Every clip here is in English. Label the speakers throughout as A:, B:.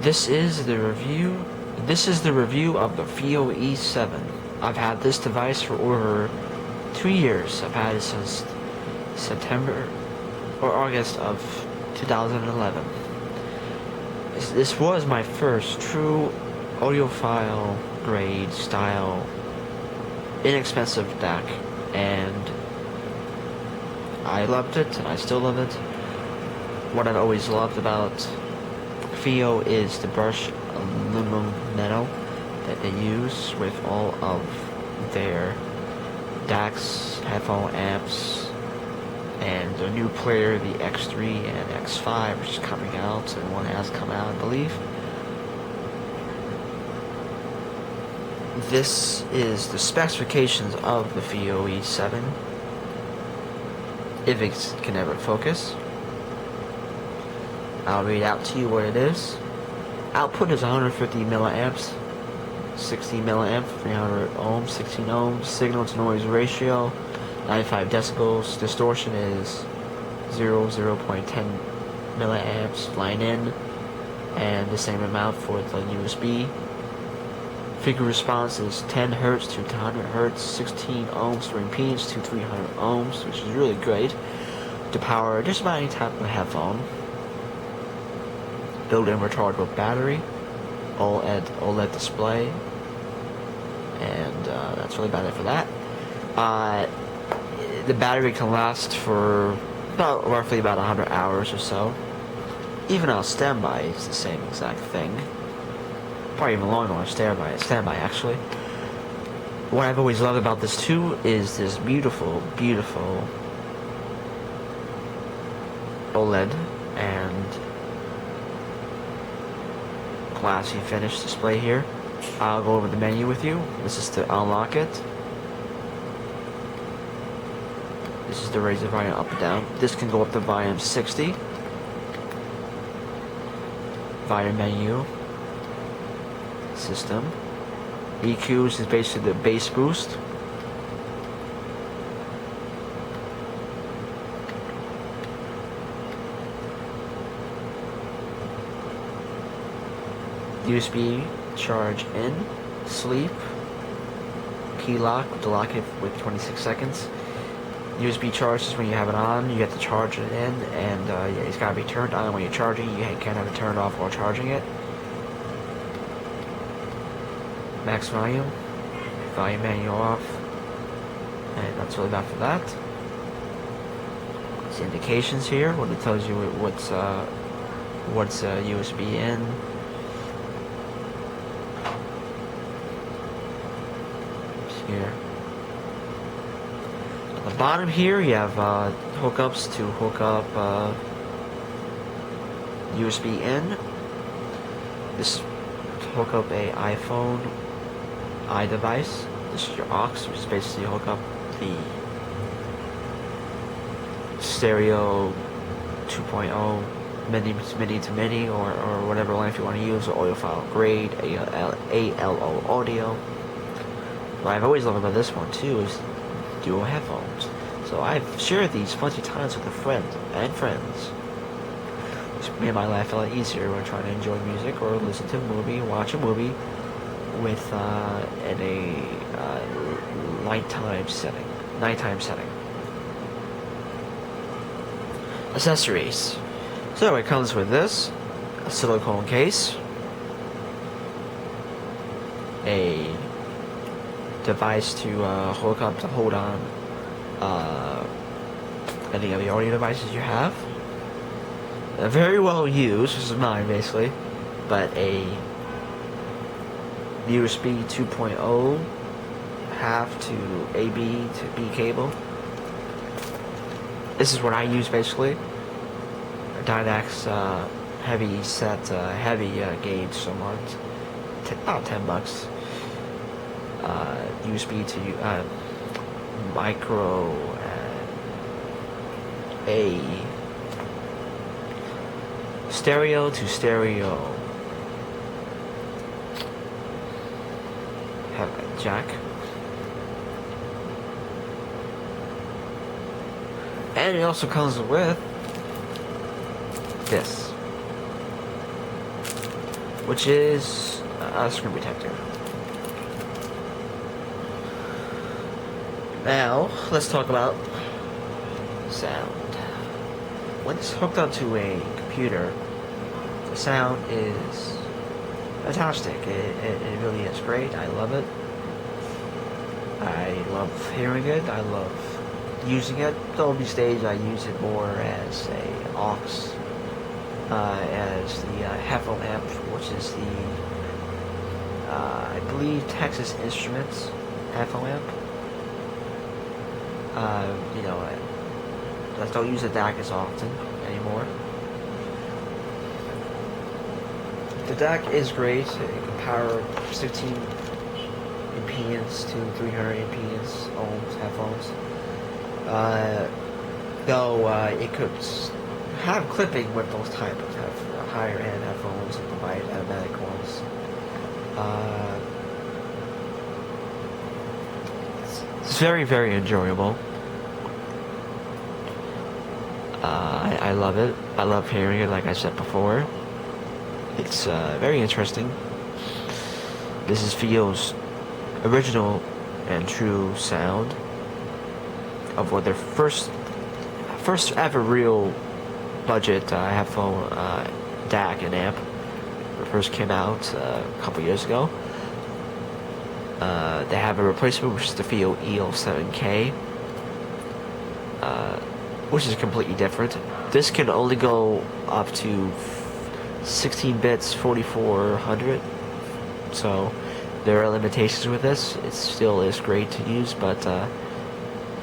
A: This is the review. This is the review of the Fiio E7. I've had this device for over 2 years. I've had it since September or August of 2011. This was my first true audiophile grade style inexpensive DAC, and I loved it, and I still love it. What I've always loved about Fiio is the brushed aluminum metal that they use with all of their DACs, headphone amps, and their new player, the X3 and X5, which is coming out, and one has come out, I believe. This is the specifications of the Fiio E7, if it can ever focus. I'll read out to you what it is. Output is 150 milliamps, 60 milliamp, 300 ohms, 16 ohms. Signal to noise ratio 95 decibels. Distortion is 0.10 milliamps line in, and the same amount for the USB. Frequency response is 10 Hz to 100 Hz, 16 ohms for impedance to 300 ohms, which is really great to power just about any type of headphone. Built-in rechargeable battery, OLED display, and that's really about it for that. The battery can last for roughly about 100 hours or so. Even on standby, it's the same exact thing. Probably even longer on standby actually. What I've always loved about this too is this beautiful, beautiful OLED and classy finish display here. I'll go over the menu with you. This is to unlock it. This is to raise the volume up and down. This can go up to volume 60. Volume menu. System. EQs is basically the bass boost. USB charge in, sleep, key lock to lock it with 26 seconds. USB charge is when you have it on, you have to charge it in, and yeah, it's got to be turned on when you're charging. You can't have it turned off while charging it. Max volume, volume manual off, and that's really about for that. It's indications here, what it tells you what's USB in. Here. On the bottom here, you have hookups to hook up USB in. This to hook up a iPhone iDevice. This is your aux, which is basically hook up the stereo 2.0 mini to mini, or whatever length you want to use, or audiophile grade, ALO audio. What I've always loved about this one too is dual headphones. So I've shared these plenty of times with a friend and friends. It's made my life a lot easier when trying to enjoy music or listen to a movie, watch a movie with in a nighttime setting. Accessories. So it comes with this, a silicone case, a device to hook up to hold on any of the audio devices you have. Very well used, this is mine basically, but a USB 2.0 half to AB to B cable. This is what I use basically. Dynax heavy set, heavy gauge, somewhat about $10. USB to micro, a stereo to stereo, have a jack, and it also comes with this. which is a screen protector. Now, let's talk about sound. When it's hooked onto a computer, the sound is fantastic. It really is great. I love it. I love hearing it. I love using it. Though these days I use it more as a aux, as the headphone amp, which is the I believe Texas Instruments headphone amp. You know, I don't use the DAC as often anymore. The DAC is great. It can power 16 impedance to 300 impedance ohms headphones. Though it could have clipping with those type of higher end headphones and provide automatic ones. It's very, very enjoyable. I love it. I love hearing it, like I said before. It's very interesting. This is Fio's original and true sound of what their first ever real budget headphone DAC and amp first came out a couple years ago. They have a replacement, which is the Fiio E7K, which is completely different. This can only go up to 16 bits, 4400. So there are limitations with this. It still is great to use, but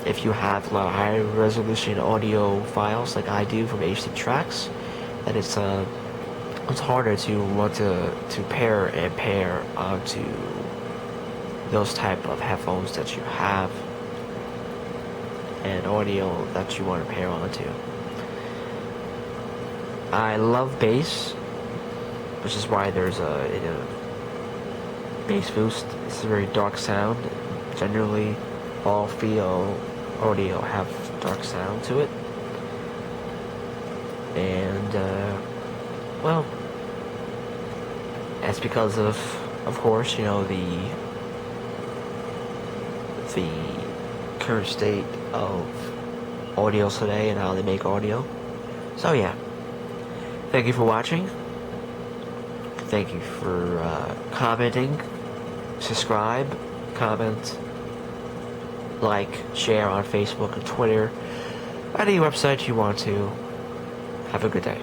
A: if you have a lot of high resolution audio files like I do from HD tracks, then it's harder to want to pair onto those type of headphones that you have and audio that you want to pair onto. I love bass, which is why there's a bass boost. It's a very dark sound. Generally, all Fiio audio have dark sound to it, and well, that's because of course, you know, the current state of audio today and how they make audio. So yeah, thank you for watching. Thank you for commenting, subscribe, comment, like, share on Facebook and Twitter, any website you want to. Have a good day.